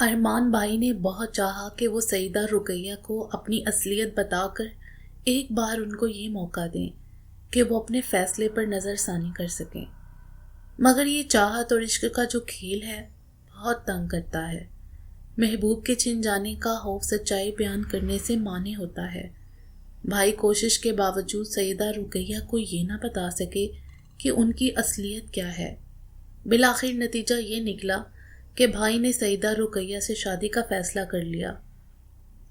ارمان بھائی نے بہت چاہا کہ وہ سیدہ رقیہ کو اپنی اصلیت بتا کر ایک بار ان کو یہ موقع دیں کہ وہ اپنے فیصلے پر نظر ثانی کر سکیں، مگر یہ چاہت اور عشق کا جو کھیل ہے بہت تنگ کرتا ہے۔ محبوب کے چھن جانے کا خوف سچائی بیان کرنے سے مانع ہوتا ہے۔ بھائی کوشش کے باوجود سیدہ رقیہ کو یہ نہ بتا سکے کہ ان کی اصلیت کیا ہے۔ بالآخر نتیجہ یہ نکلا کہ بھائی نے سیدہ رقیہ سے شادی کا فیصلہ کر لیا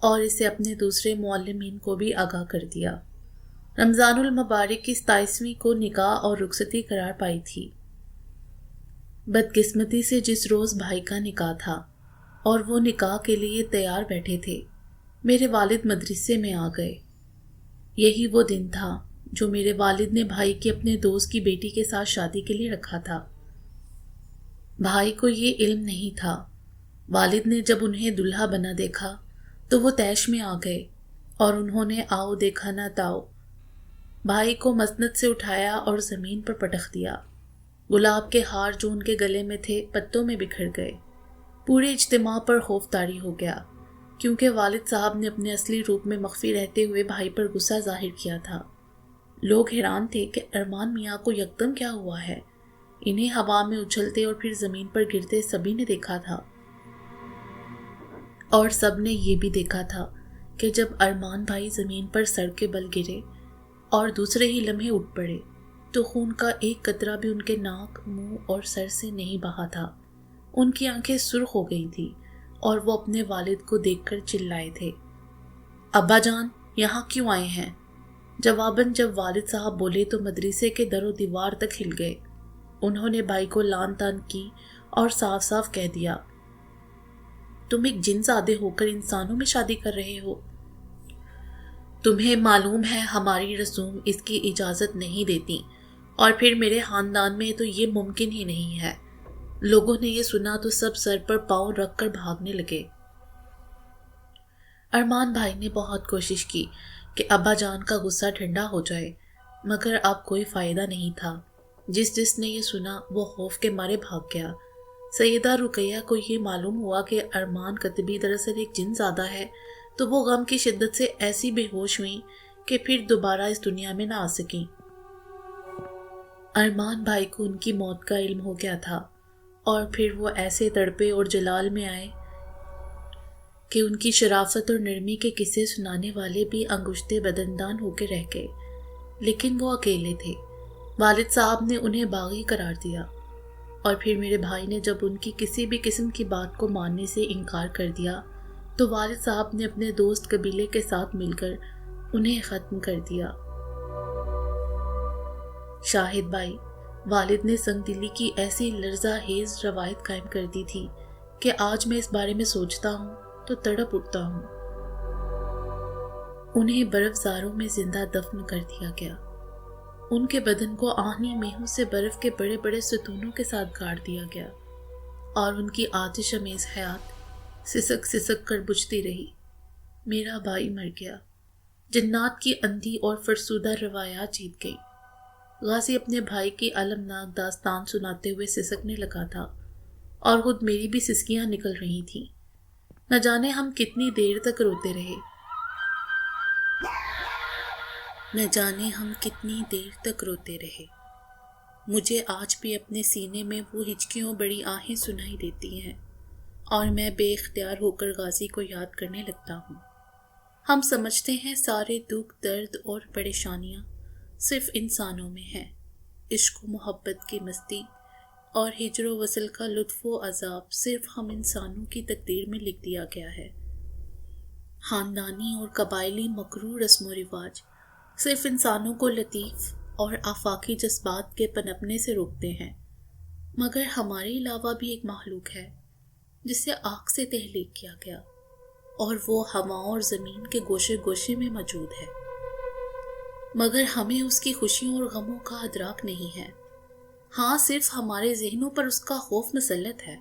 اور اسے اپنے دوسرے معلمین کو بھی آگاہ کر دیا۔ رمضان المبارک کی 27ویں کو نکاح اور رخصتی قرار پائی تھی۔ بدقسمتی سے جس روز بھائی کا نکاح تھا اور وہ نکاح کے لیے تیار بیٹھے تھے، میرے والد مدرسے میں آ گئے۔ یہی وہ دن تھا جو میرے والد نے بھائی کی اپنے دوست کی بیٹی کے ساتھ شادی کے لیے رکھا تھا۔ بھائی کو یہ علم نہیں تھا۔ والد نے جب انہیں دلہا بنا دیکھا تو وہ طیش میں آ گئے اور انہوں نے آؤ دیکھا نہ تاؤ بھائی کو مسند سے اٹھایا اور زمین پر پٹخ دیا۔ گلاب کے ہار جو ان کے گلے میں تھے پتوں میں بکھر گئے۔ پورے اجتماع پر خوف طاری ہو گیا، کیونکہ والد صاحب نے اپنے اصلی روپ میں مخفی رہتے ہوئے بھائی پر غصہ ظاہر کیا تھا۔ لوگ حیران تھے کہ ارمان میاں کو یکدم کیا ہوا ہے۔ انہیں ہوا میں اچھلتے اور پھر زمین پر گرتے سبھی نے دیکھا تھا، اور سب نے یہ بھی دیکھا تھا کہ جب ارمان بھائی زمین پر سر کے بل گرے اور دوسرے ہی لمحے اٹھ پڑے تو خون کا ایک قطرہ بھی ان کے ناک، منہ اور سر سے نہیں بہا تھا۔ ان کی آنکھیں سرخ ہو گئی تھی اور وہ اپنے والد کو دیکھ کر چلائے تھے، ابا جان یہاں کیوں آئے ہیں؟ جواباً جب والد صاحب بولے تو مدرسے کے در و دیوار تک ہل گئے۔ انہوں نے بھائی کو لان تان کی اور صاف صاف کہہ دیا، تم ایک جن زادے ہو کر انسانوں میں شادی کر رہے ہو۔ تمہیں معلوم ہے ہماری رسوم اس کی اجازت نہیں دیتی، اور پھر میرے خاندان میں تو یہ ممکن ہی نہیں ہے۔ لوگوں نے یہ سنا تو سب سر پر پاؤں رکھ کر بھاگنے لگے۔ ارمان بھائی نے بہت کوشش کی کہ ابا جان کا غصہ ٹھنڈا ہو جائے، مگر اب کوئی فائدہ نہیں تھا۔ جس نے یہ سنا وہ خوف کے مارے بھاگ گیا۔ سیدہ رقیہ کو یہ معلوم ہوا کہ ارمان کتبی دراصل ایک جن زادہ ہے تو وہ غم کی شدت سے ایسی بے ہوش ہوئیں کہ پھر دوبارہ اس دنیا میں نہ آ سکیں۔ ارمان بھائی کو ان کی موت کا علم ہو گیا تھا، اور پھر وہ ایسے تڑپے اور جلال میں آئے کہ ان کی شرافت اور نرمی کے قصے سنانے والے بھی انگشتے بدندان ہو کے رہ گئے، لیکن وہ اکیلے تھے۔ والد صاحب نے انہیں باغی قرار دیا، اور پھر میرے بھائی نے جب ان کی کسی بھی قسم کی بات کو ماننے سے انکار کر دیا تو والد صاحب نے اپنے دوست قبیلے کے ساتھ مل کر انہیں ختم کر دیا۔ شاہد بھائی، والد نے سنگ دلی کی ایسی لرزہ ہیز روایت قائم کر دی تھی کہ آج میں اس بارے میں سوچتا ہوں تو تڑپ اٹھتا ہوں۔ انہیں برف زاروں میں زندہ دفن کر دیا گیا۔ ان کے بدن کو آہنی میہوں سے برف کے بڑے بڑے ستونوں کے ساتھ گاڑ دیا گیا، اور ان کی آتش امیز حیات سسک سسک کر بجھتی رہی۔ میرا بھائی مر گیا۔ جنات کی اندھی اور فرسودہ روایات جیت گئی۔ غازی اپنے بھائی کی المناک داستان سناتے ہوئے سسکنے لگا تھا، اور خود میری بھی سسکیاں نکل رہی تھیں۔ نہ جانے ہم کتنی دیر تک روتے رہے، نہ جانے ہم کتنی دیر تک روتے رہے۔ مجھے آج بھی اپنے سینے میں وہ ہچکیوں بڑی آہیں سنائی دیتی ہیں، اور میں بے اختیار ہو کر غازی کو یاد کرنے لگتا ہوں۔ ہم سمجھتے ہیں سارے دکھ، درد اور پریشانیاں صرف انسانوں میں ہیں۔ عشق و محبت کی مستی اور ہجر و وصل کا لطف و عذاب صرف ہم انسانوں کی تقدیر میں لکھ دیا گیا ہے۔ خاندانی اور قبائلی مکروہ رسم و رواج صرف انسانوں کو لطیف اور آفاقی جذبات کے پنپنے سے روکتے ہیں، مگر ہمارے علاوہ بھی ایک مخلوق ہے جسے آگ سے تخلیق کیا گیا، اور وہ ہواؤں اور زمین کے گوشے گوشے میں موجود ہے، مگر ہمیں اس کی خوشیوں اور غموں کا ادراک نہیں ہے۔ ہاں، صرف ہمارے ذہنوں پر اس کا خوف مسلط ہے۔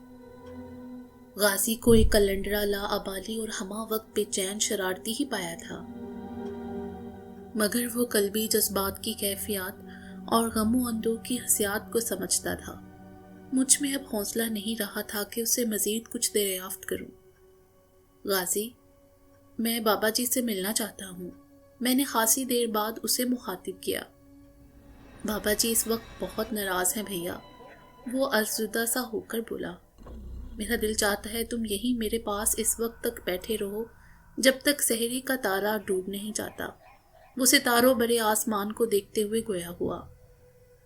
غازی کو ایک کلندرہ لا ابالی اور ہمہ وقت بے چین شرارتی ہی پایا تھا، مگر وہ قلبی جذبات کی کیفیات اور غم و اندوہ کی حسیات کو سمجھتا تھا۔ مجھ میں اب حوصلہ نہیں رہا تھا کہ اسے مزید کچھ دریافت کروں۔ غازی، میں بابا جی سے ملنا چاہتا ہوں، میں نے خاصی دیر بعد اسے مخاطب کیا۔ بابا جی اس وقت بہت ناراض ہیں بھیا، وہ افسردہ سا ہو کر بولا۔ میرا دل چاہتا ہے تم یہیں میرے پاس اس وقت تک بیٹھے رہو جب تک سحری کا تارا ڈوب نہیں جاتا۔ وہ ستاروں بھرے آسمان کو دیکھتے ہوئے گویا ہوا۔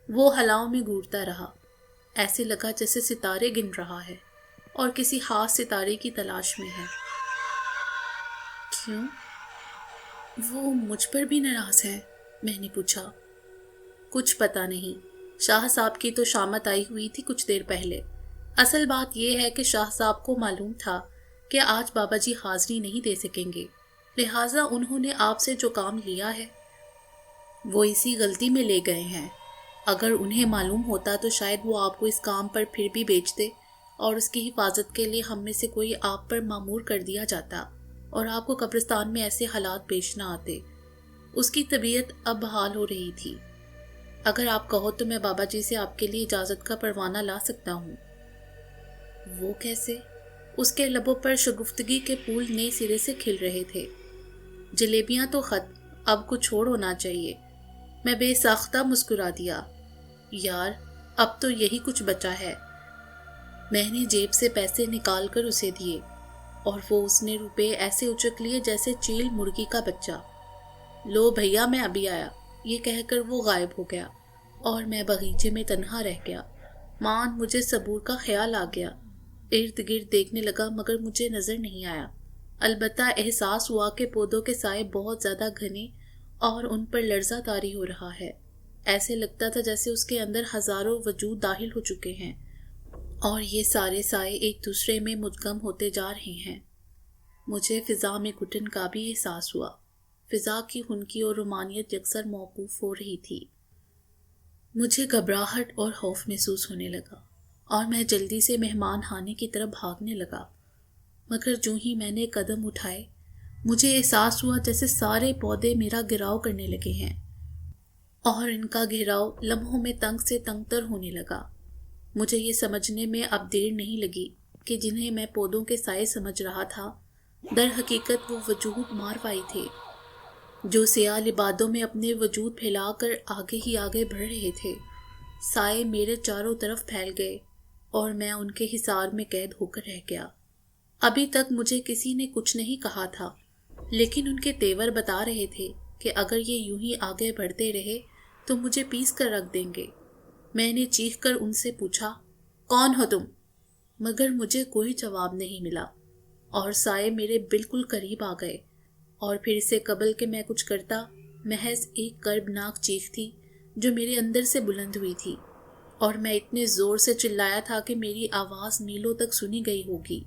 وہ ہلاؤں میں گھورتا رہا، ایسے لگا جیسے ستارے گن رہا ہے اور کسی خاص ستارے کی تلاش میں ہے۔ کیوں؟ وہ مجھ پر بھی ناراض ہے؟ میں نے پوچھا۔ کچھ پتا نہیں، شاہ صاحب کی تو شامت آئی ہوئی تھی کچھ دیر پہلے۔ اصل بات یہ ہے کہ شاہ صاحب کو معلوم تھا کہ آج بابا جی حاضری نہیں دے سکیں گے، لہٰذا انہوں نے آپ سے جو کام لیا ہے وہ اسی غلطی میں لے گئے ہیں۔ اگر انہیں معلوم ہوتا تو شاید وہ آپ کو اس کام پر پھر بھی بیچ دے اور اس کی حفاظت کے لیے ہم میں سے کوئی آپ پر مامور کر دیا جاتا اور آپ کو قبرستان میں ایسے حالات پیش نہ آتے۔ اس کی طبیعت اب بحال ہو رہی تھی۔ اگر آپ کہو تو میں بابا جی سے آپ کے لیے اجازت کا پروانہ لا سکتا ہوں۔ وہ کیسے؟ اس کے لبوں پر شگفتگی کے پھول نئے سرے سے کھل رہے تھے۔ جلیبیاں تو خط، اب کچھ چھوڑ ہونا چاہیے۔ میں بے ساختہ مسکرا دیا۔ یار، اب تو یہی کچھ بچا ہے۔ میں نے جیب سے پیسے نکال کر اسے دیے اور وہ اس نے روپے ایسے اچک لیے جیسے چیل مرغی کا بچہ۔ لو بھیا، میں ابھی آیا، یہ کہہ کر وہ غائب ہو گیا اور میں باغیچے میں تنہا رہ گیا۔ مجھے صبور کا خیال آ گیا۔ ارد گرد دیکھنے لگا مگر مجھے نظر نہیں آیا۔ البتہ احساس ہوا کہ پودوں کے سائے بہت زیادہ گھنے اور ان پر لرزہ طاری ہو رہا ہے۔ ایسے لگتا تھا جیسے اس کے اندر ہزاروں وجود داخل ہو چکے ہیں اور یہ سارے سائے ایک دوسرے میں مدغم ہوتے جا رہے ہیں۔ مجھے فضا میں گھٹن کا بھی احساس ہوا۔ فضا کی خنکی اور رومانیت یکسر موقوف ہو رہی تھی۔ مجھے گھبراہٹ اور خوف محسوس ہونے لگا اور میں جلدی سے مہمان خانے کی طرف بھاگنے لگا، مگر جو ہی میں نے قدم اٹھائے مجھے احساس ہوا جیسے سارے پودے میرا گھیراؤ کرنے لگے ہیں اور ان کا گھیراؤ لمحوں میں تنگ سے تنگ تر ہونے لگا۔ مجھے یہ سمجھنے میں اب دیر نہیں لگی کہ جنہیں میں پودوں کے سائے سمجھ رہا تھا در حقیقت وہ وجود ماروائی تھے جو سیاہ لبادوں میں اپنے وجود پھیلا کر آگے ہی آگے بڑھ رہے تھے۔ سائے میرے چاروں طرف پھیل گئے اور میں ان کے حصار میں قید ہو کر رہ گیا۔ ابھی تک مجھے کسی نے کچھ نہیں کہا تھا، لیکن ان کے تیور بتا رہے تھے کہ اگر یہ یوں ہی آگے بڑھتے رہے تو مجھے پیس کر رکھ دیں گے۔ میں نے چیخ کر ان سے پوچھا، کون ہو تم؟ مگر مجھے کوئی جواب نہیں ملا اور سائے میرے بالکل قریب آ گئے، اور پھر اس سے قبل کہ میں کچھ کرتا، محض ایک کربناک چیخ تھی جو میرے اندر سے بلند ہوئی تھی اور میں اتنے زور سے چلایا تھا کہ میری آواز میلوں تک سنی گئی ہوگی۔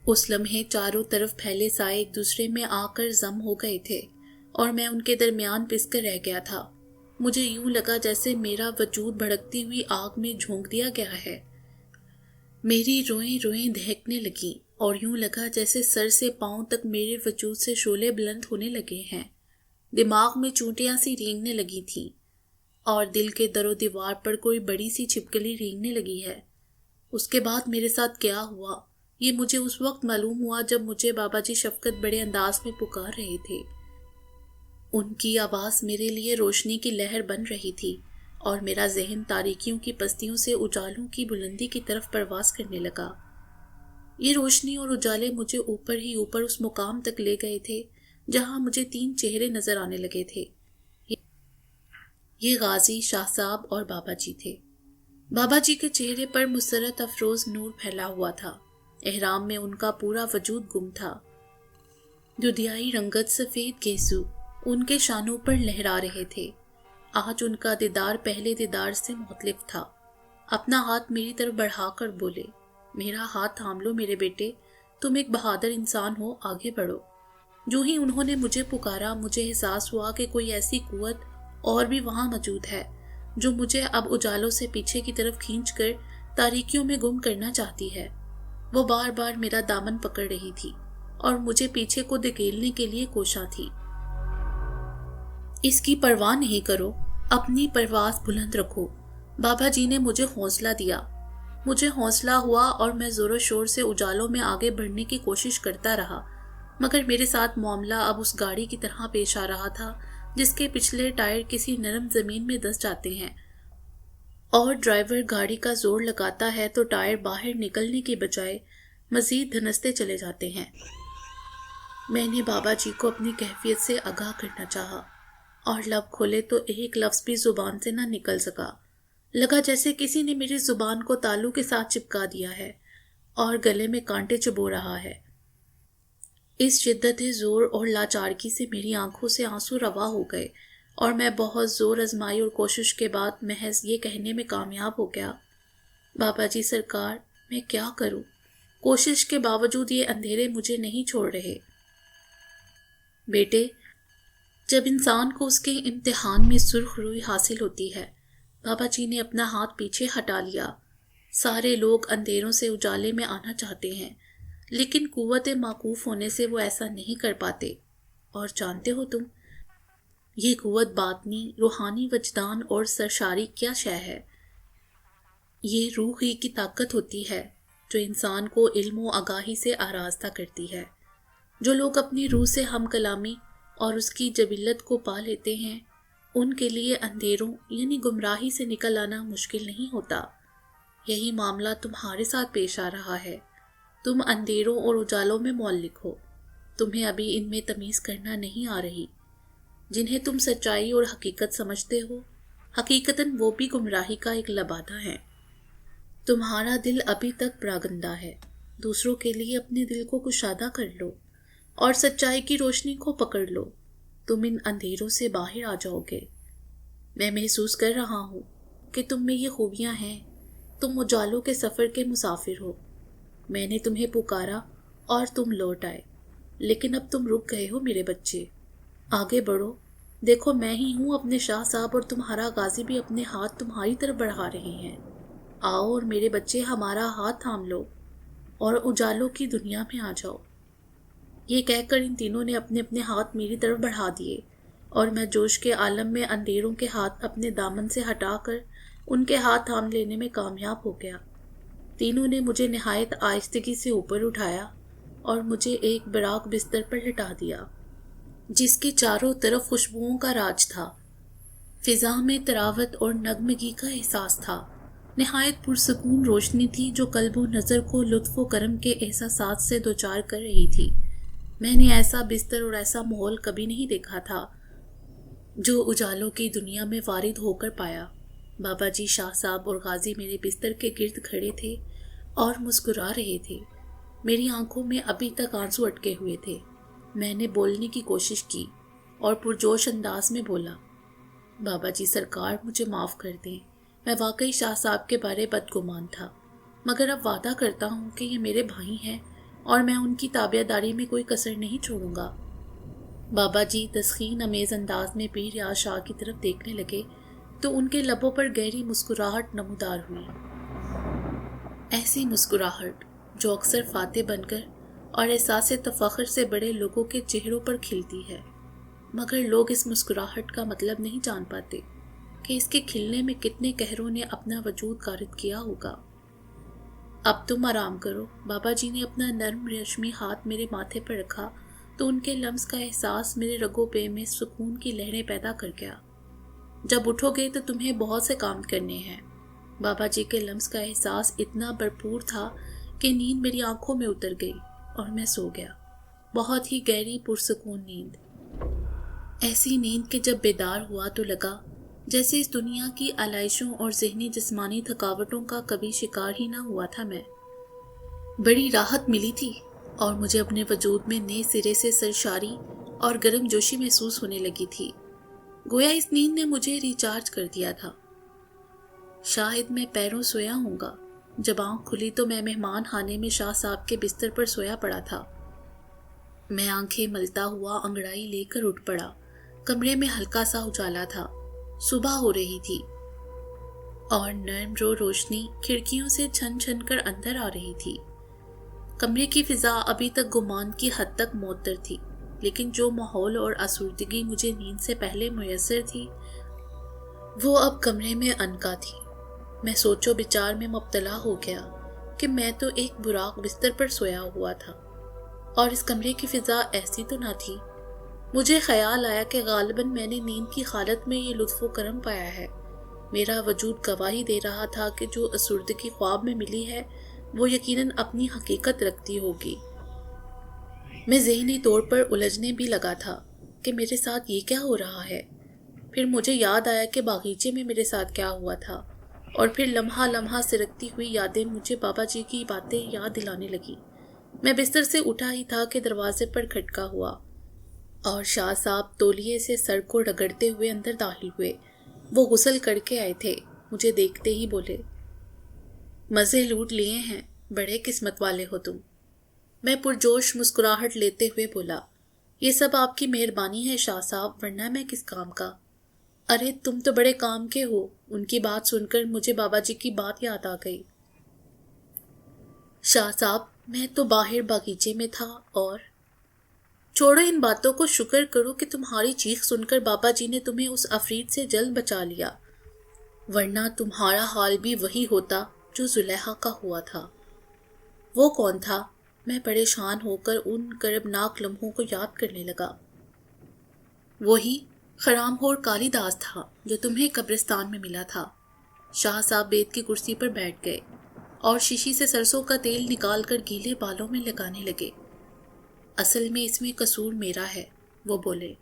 اس لمحے چاروں طرف پھیلے سائے ایک دوسرے میں آ کر ضم ہو گئے تھے اور میں ان کے درمیان پس کر رہ گیا تھا۔ مجھے یوں لگا جیسے میرا وجود بھڑکتی ہوئی آگ میں جھونک دیا گیا ہے۔ میری روئیں روئیں دہکنے لگیں اور یوں لگا جیسے سر سے پاؤں تک میرے وجود سے شعلے بلند ہونے لگے ہیں۔ دماغ میں چونٹیاں سی رینگنے لگی تھیں اور دل کے در و دیوار پر کوئی بڑی سی چھپکلی رینگنے لگی ہے۔ اس کے بعد میرے ساتھ کیا ہوا یہ مجھے اس وقت معلوم ہوا جب مجھے بابا جی شفقت بڑے انداز میں پکار رہے تھے۔ ان کی آواز میرے لیے روشنی کی لہر بن رہی تھی اور میرا ذہن تاریکیوں کی پستیوں سے اجالوں کی بلندی کی طرف پرواز کرنے لگا۔ یہ روشنی اور اجالے مجھے اوپر ہی اوپر اس مقام تک لے گئے تھے جہاں مجھے 3 چہرے نظر آنے لگے تھے۔ یہ غازی، شاہ صاحب اور بابا جی تھے۔ بابا جی کے چہرے پر مسرت افروز نور پھیلا ہوا تھا۔ احرام میں ان کا پورا وجود گم تھا۔ دودھیائی رنگت سفید گیسو ان کے شانوں پر لہرا رہے تھے۔ آج ان کا دیدار پہلے دیدار سے مختلف تھا۔ اپنا ہاتھ میری طرف بڑھا کر بولے، میرا ہاتھ تھام لو میرے بیٹے، تم ایک بہادر انسان ہو، آگے بڑھو۔ جو ہی انہوں نے مجھے پکارا مجھے احساس ہوا کہ کوئی ایسی قوت اور بھی وہاں موجود ہے جو مجھے اب اجالوں سے پیچھے کی طرف کھینچ کر تاریکیوں میں گم کرنا چاہتی ہے۔ وہ بار بار میرا دامن پکڑ رہی تھی اور مجھے پیچھے کو دھکیلنے کے لیے کوشاں تھی۔ اس کی پرواہ نہیں کرو، اپنی پرواز بلند رکھو، بابا جی نے مجھے حوصلہ دیا۔ مجھے حوصلہ ہوا اور میں زور و شور سے اجالوں میں آگے بڑھنے کی کوشش کرتا رہا، مگر میرے ساتھ معاملہ اب اس گاڑی کی طرح پیش آ رہا تھا جس کے پچھلے ٹائر کسی نرم زمین میں دھس جاتے ہیں اور ڈرائیور گاڑی کا زور لگاتا ہے تو ٹائر باہر نکلنے کی بجائے مزید دھنستے چلے جاتے ہیں۔ میں نے بابا جی کو اپنی کیفیت سے آگاہ کرنا چاہا اور لب کھولے تو ایک لفظ بھی زبان سے نہ نکل سکا۔ لگا جیسے کسی نے میری زبان کو تالو کے ساتھ چپکا دیا ہے اور گلے میں کانٹے چبو رہا ہے۔ اس شدت زور اور لاچارگی سے میری آنکھوں سے آنسو روا ہو گئے اور میں بہت زور آزمائی اور کوشش کے بعد محض یہ کہنے میں کامیاب ہو گیا، بابا جی سرکار، میں کیا کروں؟ کوشش کے باوجود یہ اندھیرے مجھے نہیں چھوڑ رہے۔ بیٹے، جب انسان کو اس کے امتحان میں سرخ روئی حاصل ہوتی ہے، بابا جی نے اپنا ہاتھ پیچھے ہٹا لیا، سارے لوگ اندھیروں سے اجالے میں آنا چاہتے ہیں لیکن قوت موقوف ہونے سے وہ ایسا نہیں کر پاتے۔ اور جانتے ہو تم، یہ قوت باطنی، روحانی وجدان اور سرشاری کیا شے ہے؟ یہ روح ہی کی طاقت ہوتی ہے جو انسان کو علم و آگاہی سے آراستہ کرتی ہے۔ جو لوگ اپنی روح سے ہم کلامی اور اس کی جبلت کو پا لیتے ہیں، ان کے لیے اندھیروں یعنی گمراہی سے نکل آنا مشکل نہیں ہوتا۔ یہی معاملہ تمہارے ساتھ پیش آ رہا ہے۔ تم اندھیروں اور اجالوں میں معلق ہو، تمہیں ابھی ان میں تمیز کرنا نہیں آ رہی۔ جنہیں تم سچائی اور حقیقت سمجھتے ہو، حقیقتاً وہ بھی گمراہی کا ایک لبادہ ہے۔ تمہارا دل ابھی تک پراگندہ ہے، دوسروں کے لیے اپنے دل کو کشادہ کر لو اور سچائی کی روشنی کو پکڑ لو، تم ان اندھیروں سے باہر آ جاؤ گے۔ میں محسوس کر رہا ہوں کہ تم میں یہ خوبیاں ہیں، تم اجالوں کے سفر کے مسافر ہو۔ میں نے تمہیں پکارا اور تم لوٹ آئے، لیکن اب تم رک گئے ہو میرے بچے۔ آگے بڑھو، دیکھو میں ہی ہوں اپنے شاہ صاحب اور تمہارا غازی بھی اپنے ہاتھ تمہاری طرف بڑھا رہے ہیں۔ آؤ اور میرے بچے ہمارا ہاتھ تھام لو اور اجالوں کی دنیا میں آ جاؤ۔ یہ کہہ کر ان تینوں نے اپنے اپنے ہاتھ میری طرف بڑھا دیے اور میں جوش کے عالم میں اندھیروں کے ہاتھ اپنے دامن سے ہٹا کر ان کے ہاتھ تھام لینے میں کامیاب ہو گیا۔ تینوں نے مجھے نہایت آہستگی سے اوپر اٹھایا اور مجھے ایک براق بستر پر لٹا دیا جس کے چاروں طرف خوشبوؤں کا راج تھا۔ فضا میں تراوت اور نغمگی کا احساس تھا۔ نہایت پرسکون روشنی تھی جو قلب و نظر کو لطف و کرم کے احساسات سے دوچار کر رہی تھی۔ میں نے ایسا بستر اور ایسا ماحول کبھی نہیں دیکھا تھا جو اجالوں کی دنیا میں وارد ہو کر پایا۔ بابا جی، شاہ صاحب اور غازی میرے بستر کے گرد کھڑے تھے اور مسکرا رہے تھے۔ میری آنکھوں میں ابھی تک آنسو اٹکے ہوئے تھے۔ میں نے بولنے کی کوشش کی اور پرجوش انداز میں بولا، بابا جی سرکار، مجھے معاف کر دیں، میں واقعی شاہ صاحب کے بارے بدگمان تھا، مگر اب وعدہ کرتا ہوں کہ یہ میرے بھائی ہیں اور میں ان کی تابع داری میں کوئی کسر نہیں چھوڑوں گا۔ بابا جی تسخین امیز انداز میں پیر ریاض شاہ کی طرف دیکھنے لگے تو ان کے لبوں پر گہری مسکراہٹ نمودار ہوئی۔ ایسی مسکراہٹ جو اکثر فاتح بن کر اور احساس تفخر سے بڑے لوگوں کے چہروں پر کھلتی ہے، مگر لوگ اس مسکراہٹ کا مطلب نہیں جان پاتے کہ اس کے کھلنے میں کتنے قہروں نے اپنا وجود غارت کیا ہوگا۔ اب تم آرام کرو۔ بابا جی نے اپنا نرم ریشمی ہاتھ میرے ماتھے پر رکھا تو ان کے لمس کا احساس میرے رگو پے میں سکون کی لہریں پیدا کر گیا۔ جب اٹھو گے تو تمہیں بہت سے کام کرنے ہیں۔ بابا جی کے لمس کا احساس اتنا بھرپور تھا کہ نیند میری آنکھوں میں اتر گئی اور میں سو گیا۔ بہت ہی گہری پرسکون نیند، ایسی نیند کہ جب بیدار ہوا تو لگا جیسے اس دنیا کی علائشوں اور ذہنی جسمانی تھکاوٹوں کا کبھی شکار ہی نہ ہوا تھا۔ میں بڑی راحت ملی تھی اور مجھے اپنے وجود میں نئے سرے سے سرشاری اور گرم جوشی محسوس ہونے لگی تھی، گویا اس نیند نے مجھے ریچارج کر دیا تھا۔ شاید میں پیروں سویا ہوں گا۔ جب آنکھ کھلی تو میں مہمان خانے میں شاہ صاحب کے بستر پر سویا پڑا تھا۔ میں آنکھیں ملتا ہوا انگڑائی لے کر اٹھ پڑا۔ کمرے میں ہلکا سا اجالا تھا، صبح ہو رہی تھی اور نرم روشنی کھڑکیوں سے چھن چھن کر اندر آ رہی تھی۔ کمرے کی فضا ابھی تک گمان کی حد تک معطر تھی، لیکن جو ماحول اور آسودگی مجھے نیند سے پہلے میسر تھی وہ اب کمرے میں عنقا تھی۔ میں سوچو بچار میں مبتلا ہو گیا کہ میں تو ایک براق بستر پر سویا ہوا تھا اور اس کمرے کی فضا ایسی تو نہ تھی۔ مجھے خیال آیا کہ غالباً میں نے نیند کی حالت میں یہ لطف و کرم پایا ہے۔ میرا وجود گواہی دے رہا تھا کہ جو افسردگی خواب میں ملی ہے وہ یقیناً اپنی حقیقت رکھتی ہوگی۔ میں ذہنی طور پر الجھنے بھی لگا تھا کہ میرے ساتھ یہ کیا ہو رہا ہے۔ پھر مجھے یاد آیا کہ باغیچے میں میرے ساتھ کیا ہوا تھا، اور پھر لمحہ لمحہ سرکتی ہوئی یادیں مجھے بابا جی کی باتیں یاد دلانے لگی۔ میں بستر سے اٹھا ہی تھا کہ دروازے پر کھٹکا ہوا اور شاہ صاحب تولیے سے سر کو رگڑتے ہوئے اندر داخل ہوئے۔ وہ غسل کر کے آئے تھے۔ مجھے دیکھتے ہی بولے، مزے لوٹ لیے ہیں، بڑے قسمت والے ہو تم۔ میں پرجوش مسکراہٹ لیتے ہوئے بولا، یہ سب آپ کی مہربانی ہے شاہ صاحب، ورنہ میں کس کام کا۔ ارے تم تو بڑے کام کے ہو۔ ان کی بات سن کر مجھے بابا جی کی بات یاد آ گئی۔ شاہ صاحب میں تو باہر باغیچے میں تھا اور چھوڑو ان باتوں کو، شکر کرو کہ تمہاری چیخ سن کر بابا جی نے تمہیں اس عفریت سے جلد بچا لیا، ورنہ تمہارا حال بھی وہی ہوتا جو زلیخا کا ہوا تھا۔ وہ کون تھا؟ میں پریشان ہو کر ان کربناک لمحوں کو یاد کرنے لگا۔ وہی خرام خور کالی داس تھا جو تمہیں قبرستان میں ملا تھا۔ شاہ صاحب بیت کی کرسی پر بیٹھ گئے اور شیشی سے سرسوں کا تیل نکال کر گیلے بالوں میں لگانے لگے۔ اصل میں اس میں قصور میرا ہے، وہ بولے۔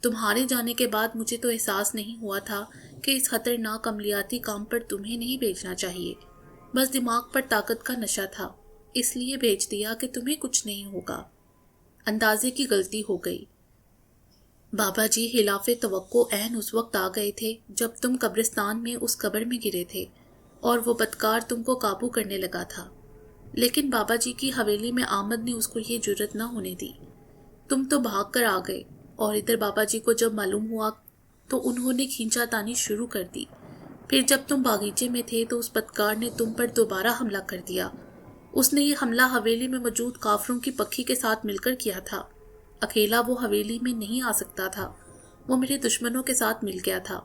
تمہارے جانے کے بعد مجھے تو احساس نہیں ہوا تھا کہ اس خطرناک عملیاتی کام پر تمہیں نہیں بھیجنا چاہیے۔ بس دماغ پر طاقت کا نشہ تھا، اس لیے بھیج دیا کہ تمہیں کچھ نہیں ہوگا۔ اندازے کی غلطی ہو گئی۔ بابا جی خلاف توقع عین اس وقت آ گئے تھے جب تم قبرستان میں اس قبر میں گرے تھے اور وہ بدکار تم کو قابو کرنے لگا تھا، لیکن بابا جی کی حویلی میں آمد نے اس کو یہ جرت نہ ہونے دی۔ تم تو بھاگ کر آ گئے، اور ادھر بابا جی کو جب معلوم ہوا تو انہوں نے کھینچا تانی شروع کر دی۔ پھر جب تم باغیچے میں تھے تو اس بدکار نے تم پر دوبارہ حملہ کر دیا۔ اس نے یہ حملہ حویلی میں موجود کافروں کی پکھی کے ساتھ مل کر کیا تھا۔ اکیلا وہ حویلی میں نہیں آ سکتا تھا، وہ میرے دشمنوں کے ساتھ مل گیا تھا۔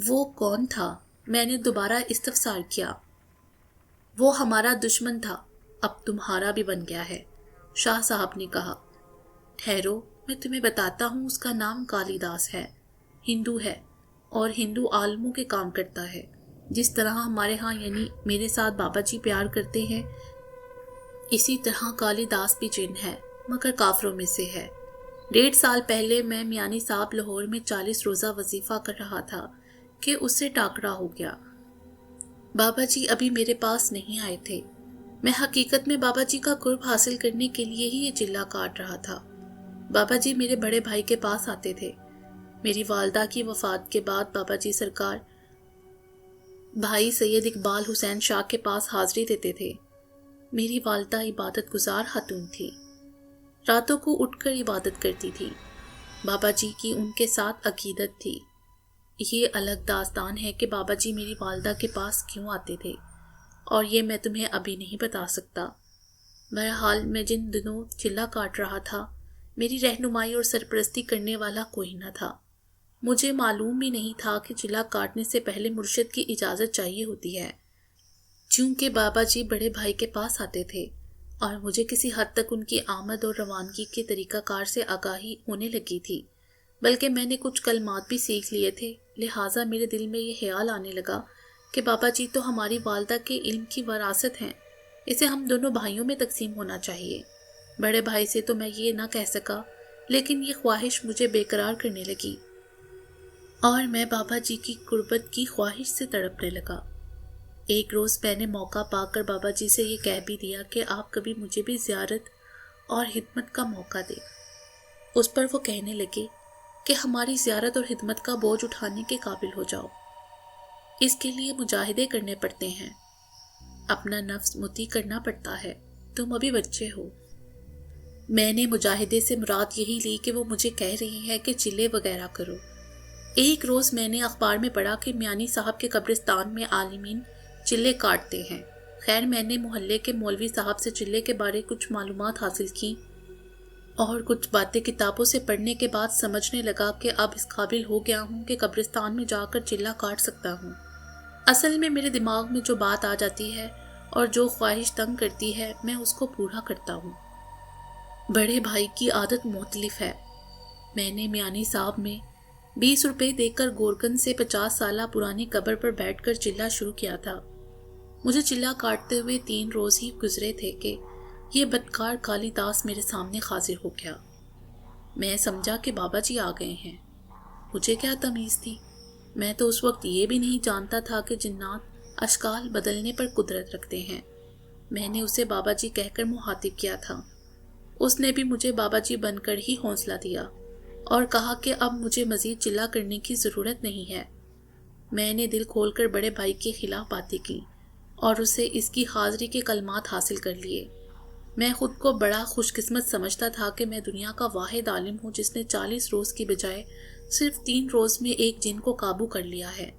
وہ کون تھا؟ میں نے دوبارہ استفسار کیا۔ وہ ہمارا دشمن تھا، اب تمہارا بھی بن گیا ہے، شاہ صاحب نے کہا۔ ٹھہرو، میں تمہیں بتاتا ہوں۔ اس کا نام کالی داس ہے، ہندو ہے اور ہندو عالموں کے کام کرتا ہے۔ جس طرح ہمارے ہاں یعنی میرے ساتھ بابا جی پیار کرتے ہیں، اسی طرح کالی داس بھی جن ہے، مگر کافروں میں سے ہے۔ 1.5 سال پہلے میں میانی صاحب لاہور میں 40 روزہ وظیفہ کر رہا تھا کہ اس سے ٹاکرا ہو گیا۔ بابا جی ابھی میرے پاس نہیں آئے تھے۔ میں حقیقت میں بابا جی کا قرب حاصل کرنے کے لیے ہی یہ چلہ کاٹ رہا تھا۔ بابا جی میرے بڑے بھائی کے پاس آتے تھے۔ میری والدہ کی وفات کے بعد بابا جی سرکار بھائی سید اقبال حسین شاہ کے پاس حاضری دیتے تھے۔ میری والدہ عبادت گزار خاتون تھی، راتوں کو اٹھ کر عبادت کرتی تھی۔ بابا جی کی ان کے ساتھ عقیدت تھی۔ یہ الگ داستان ہے کہ بابا جی میری والدہ کے پاس کیوں آتے تھے، اور یہ میں تمہیں ابھی نہیں بتا سکتا۔ بہرحال میں جن دنوں چلہ کاٹ رہا تھا، میری رہنمائی اور سرپرستی کرنے والا کوئی نہ تھا۔ مجھے معلوم بھی نہیں تھا کہ چلہ کاٹنے سے پہلے مرشد کی اجازت چاہیے ہوتی ہے، چونکہ بابا جی بڑے بھائی کے پاس آتے تھے اور مجھے کسی حد تک ان کی آمد اور روانگی کے طریقہ کار سے آگاہی ہونے لگی تھی، بلکہ میں نے کچھ کلمات بھی سیکھ لیے تھے۔ لہٰذا میرے دل میں یہ خیال آنے لگا کہ بابا جی تو ہماری والدہ کے علم کی وراثت ہیں، اسے ہم دونوں بھائیوں میں تقسیم ہونا چاہیے۔ بڑے بھائی سے تو میں یہ نہ کہہ سکا، لیکن یہ خواہش مجھے بے قرار کرنے لگی اور میں بابا جی کی قربت کی خواہش سے تڑپنے لگا۔ ایک روز میں نے موقع پا کر بابا جی سے یہ کہہ بھی دیا کہ آپ کبھی مجھے بھی زیارت اور خدمت کا موقع دیں۔ اس پر وہ کہنے لگے کہ ہماری زیارت اور خدمت کا بوجھ اٹھانے کے قابل ہو جاؤ، اس کے لیے مجاہدے کرنے پڑتے ہیں، اپنا نفس مطیع کرنا پڑتا ہے، تم ابھی بچے ہو۔ میں نے مجاہدے سے مراد یہی لی کہ وہ مجھے کہہ رہی ہے کہ چلے وغیرہ کرو۔ ایک روز میں نے اخبار میں پڑھا کہ میانی صاحب کے قبرستان میں عالمین چلے کاٹتے ہیں۔ خیر میں نے محلے کے مولوی صاحب سے چلے کے بارے کچھ معلومات حاصل کی اور کچھ باتیں کتابوں سے پڑھنے کے بعد سمجھنے لگا کہ اب اس قابل ہو گیا ہوں کہ قبرستان میں جا کر چلہ کاٹ سکتا ہوں۔ اصل میں میرے دماغ میں جو بات آ جاتی ہے اور جو خواہش تنگ کرتی ہے میں اس کو پورا کرتا ہوں۔ بڑے بھائی کی عادت مختلف ہے۔ میں نے میانی صاحب میں 20 روپے دے کر گورکن سے 50 سالہ پرانی قبر پر بیٹھ کر چلہ شروع کیا تھا۔ مجھے چلہ کاٹتے ہوئے 3 روز ہی گزرے تھے کہ یہ بدکار کالی داس میرے سامنے حاضر ہو گیا۔ میں سمجھا کہ بابا جی آ گئے ہیں۔ مجھے کیا تمیز تھی؟ میں تو اس وقت یہ بھی نہیں جانتا تھا کہ جنات اشکال بدلنے پر قدرت رکھتے ہیں۔ میں نے اسے بابا جی کہہ کر مخاطب کیا تھا۔ اس نے بھی مجھے بابا جی بن کر ہی حوصلہ دیا اور کہا کہ اب مجھے مزید چلہ کرنے کی ضرورت نہیں ہے۔ میں نے دل کھول کر بڑے بھائی کے خلاف باتیں کی اور اسے اس کی حاضری کے کلمات حاصل کر لیے۔ میں خود کو بڑا خوش قسمت سمجھتا تھا کہ میں دنیا کا واحد عالم ہوں جس نے 40 روز کی بجائے صرف 3 روز میں ایک جن کو قابو کر لیا ہے۔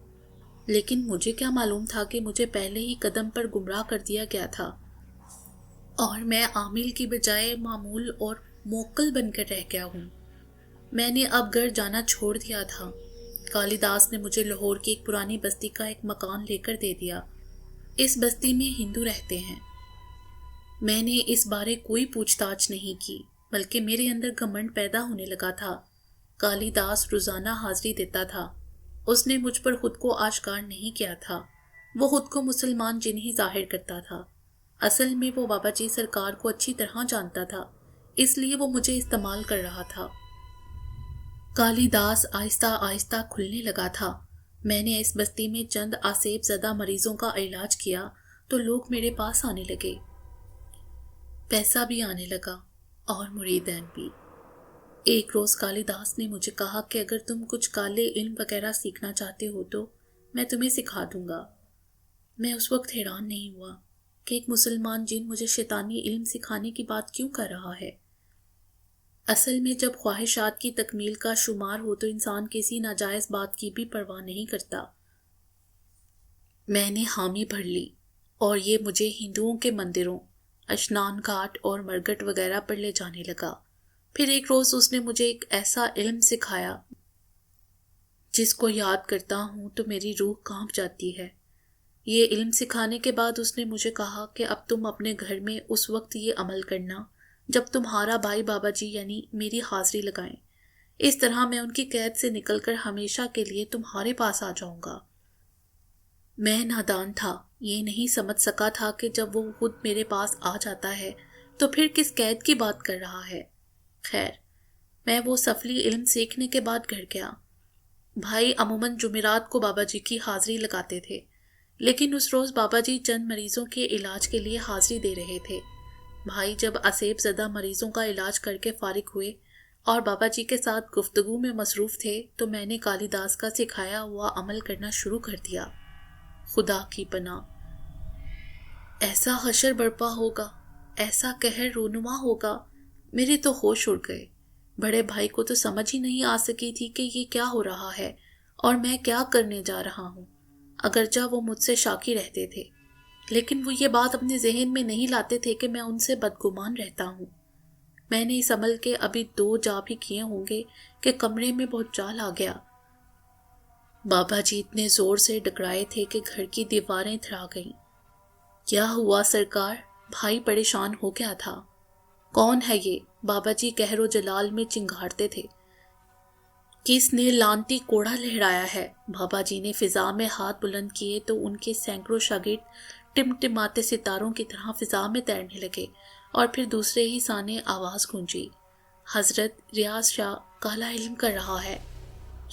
لیکن مجھے کیا معلوم تھا کہ مجھے پہلے ہی قدم پر گمراہ کر دیا گیا تھا اور میں عامل کی بجائے معمول اور موکل بن کر رہ گیا ہوں۔ میں نے اب گھر جانا چھوڑ دیا تھا۔ کالی داس نے مجھے لاہور کی ایک پرانی بستی کا ایک مکان لے کر دے دیا۔ اس بستی میں ہندو رہتے ہیں۔ میں نے اس بارے کوئی پوچھ تاچھ نہیں کی، بلکہ میرے اندر گھمنڈ پیدا ہونے لگا تھا۔ کالی داس روزانہ حاضری دیتا تھا۔ اس نے مجھ پر خود کو آشکار نہیں کیا تھا۔ وہ خود کو مسلمان جن ہی ظاہر کرتا تھا۔ اصل میں وہ بابا جی سرکار کو اچھی طرح جانتا تھا، اس لیے وہ مجھے استعمال کر رہا تھا۔ کالی داس آہستہ آہستہ کھلنے لگا تھا۔ میں نے اس بستی میں چند آسیب زدہ مریضوں کا علاج کیا تو لوگ میرے پاس آنے لگے۔ پیسہ بھی آنے لگا اور مریدین بھی۔ ایک روز کالی داس نے مجھے کہا کہ اگر تم کچھ کالے علم وغیرہ سیکھنا چاہتے ہو تو میں تمہیں سکھا دوں گا۔ میں اس وقت حیران نہیں ہوا کہ ایک مسلمان جن مجھے شیطانی علم سکھانے کی بات کیوں کر رہا ہے۔ اصل میں جب خواہشات کی تکمیل کا شمار ہو تو انسان کسی ناجائز بات کی بھی پرواہ نہیں کرتا۔ میں نے حامی بھر لی اور یہ مجھے ہندوؤں کے مندروں، اشنان گھاٹ اور مرگٹ وغیرہ پر لے جانے لگا۔ پھر ایک روز اس نے مجھے ایک ایسا علم سکھایا جس کو یاد کرتا ہوں تو میری روح کانپ جاتی ہے۔ یہ علم سکھانے کے بعد اس نے مجھے کہا کہ اب تم اپنے گھر میں اس وقت یہ عمل کرنا جب تمہارا بھائی بابا جی یعنی میری حاضری لگائیں۔ اس طرح میں ان کی قید سے نکل کر ہمیشہ کے لیے تمہارے پاس آ جاؤں گا۔ میں نادان تھا، یہ نہیں سمجھ سکا تھا کہ جب وہ خود میرے پاس آ جاتا ہے تو پھر کس قید کی بات کر رہا ہے۔ خیر، میں وہ سفلی علم سیکھنے کے بعد گھر گیا۔ بھائی عموماً جمعرات کو بابا جی کی حاضری لگاتے تھے، لیکن اس روز بابا جی چند مریضوں کے علاج کے لیے حاضری دے رہے تھے۔ بھائی جب آسیب زدہ مریضوں کا علاج کر کے فارغ ہوئے اور بابا جی کے ساتھ گفتگو میں مصروف تھے تو میں نے کالی داس کا سکھایا ہوا عمل کرنا شروع کر دیا۔ خدا کی پناہ، ایسا حشر برپا ہوگا، ایسا قہر رونما ہوگا، میرے تو ہوش اڑ گئے۔ بڑے بھائی کو تو سمجھ ہی نہیں آ سکی تھی کہ یہ کیا ہو رہا ہے اور میں کیا کرنے جا رہا ہوں، اگرچہ وہ مجھ سے شاکی رہتے تھے، لیکن وہ یہ بات اپنے ذہن میں نہیں لاتے تھے کہ میں ان سے بدگمان رہتا ہوں۔ میں نے اس عمل کے ابھی 2 جا بھی کیے ہوں گے کہ کمرے میں بہت چال آ گیا۔ بابا جی اتنے زور سے ڈکرائے تھے کہ گھر کی دیواریں تھرا گئیں۔ کیا ہوا سرکار؟ بھائی پریشان ہو گیا تھا۔ کون ہے یہ؟ بابا جی قہر و جلال میں چنگھاڑتے تھے۔ کس نے لانتی کوڑا لہرایا ہے؟ بابا جی نے فضا میں ہاتھ بلند کیے تو ان کے سینکڑوں شاگرد ٹمٹماتے ستاروں کی طرح فضا میں تیرنے لگے اور پھر دوسرے ہی سانے آواز گونجی، حضرت ریاض شاہ کالا علم کر رہا ہے۔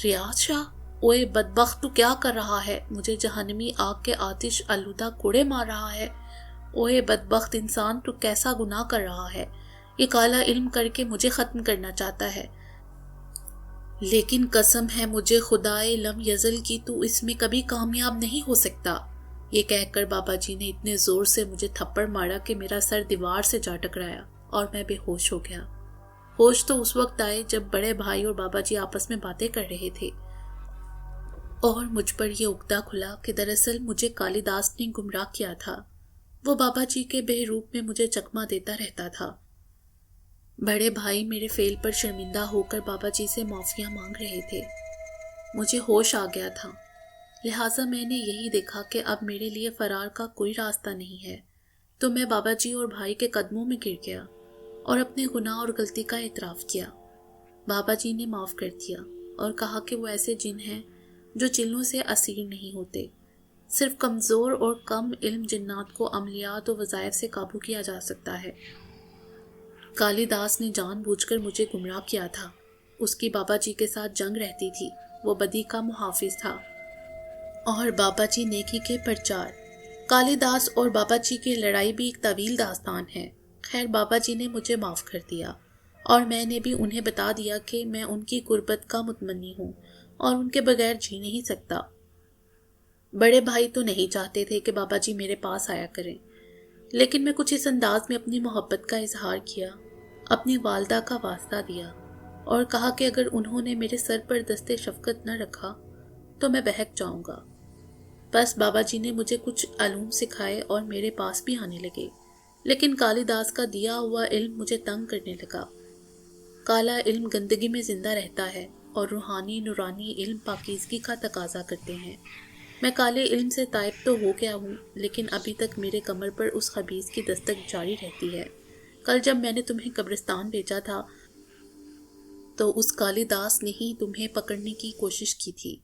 ریاض شاہ؟ اوے بدبخت، تو کیا کر رہا ہے؟ مجھے جہنمی آگ کے آتش آلودہ کوڑے مار رہا ہے۔ اوے بدبخت انسان، تو کیسا گناہ کر رہا ہے؟ یہ کالا علم کر کے مجھے ختم کرنا چاہتا ہے، لیکن قسم ہے مجھے خدائے لم یزل کی، تو اس میں کبھی کامیاب نہیں ہو سکتا۔ یہ کہہ کر بابا جی نے اتنے زور سے مجھے تھپڑ مارا کہ میرا سر دیوار سے جا ٹکرایا اور میں بے ہوش ہو گیا۔ ہوش تو اس وقت آئے جب بڑے بھائی اور بابا جی آپس میں باتیں کر رہے تھے اور مجھ پر یہ عقدہ کھلا کہ دراصل مجھے کالی داس نے گمراہ کیا تھا۔ وہ بابا جی کے بہروپ میں مجھے چکمہ دیتا رہتا تھا۔ بڑے بھائی میرے فعل پر شرمندہ ہو کر بابا جی سے معافیاں مانگ رہے تھے۔ مجھے ہوش آ گیا تھا۔ لہٰذا میں نے یہی دیکھا کہ اب میرے لیے فرار کا کوئی راستہ نہیں ہے، تو میں بابا جی اور بھائی کے قدموں میں گر گیا اور اپنے گناہ اور غلطی کا اعتراف کیا۔ بابا جی نے معاف کر دیا اور کہا کہ وہ ایسے جن ہیں جو چلوں سے اسیر نہیں ہوتے، صرف کمزور اور کم علم جنات کو عملیات و وظائف سے قابو کیا جا سکتا ہے۔ کالی داس نے جان بوجھ کر مجھے گمراہ کیا تھا۔ اس کی بابا جی کے ساتھ جنگ رہتی تھی، وہ بدی کا محافظ تھا اور بابا جی نیکی کے پرچار۔ کالی داس اور بابا جی کی لڑائی بھی ایک طویل داستان ہے۔ خیر، بابا جی نے مجھے معاف کر دیا اور میں نے بھی انہیں بتا دیا کہ میں ان کی قربت کا متمنی ہوں اور ان کے بغیر جی نہیں سکتا۔ بڑے بھائی تو نہیں چاہتے تھے کہ بابا جی میرے پاس آیا کریں، لیکن میں کچھ اس انداز میں اپنی محبت کا اظہار کیا، اپنی والدہ کا واسطہ دیا اور کہا کہ اگر انہوں نے میرے سر پر دست شفقت نہ رکھا تو میں بہک جاؤں گا۔ بس بابا جی نے مجھے کچھ علوم سکھائے اور میرے پاس بھی آنے لگے، لیکن کالی داس کا دیا ہوا علم مجھے تنگ کرنے لگا۔ کالا علم گندگی میں زندہ رہتا ہے اور روحانی نورانی علم پاکیزگی کا تقاضا کرتے ہیں۔ میں کالے علم سے طائب تو ہو گیا ہوں، لیکن ابھی تک میرے کمر پر اس خبیث کی دستک جاری رہتی ہے۔ کل جب میں نے تمہیں قبرستان بھیجا تھا تو اس کالی داس نے ہی تمہیں پکڑنے کی کوشش کی تھی۔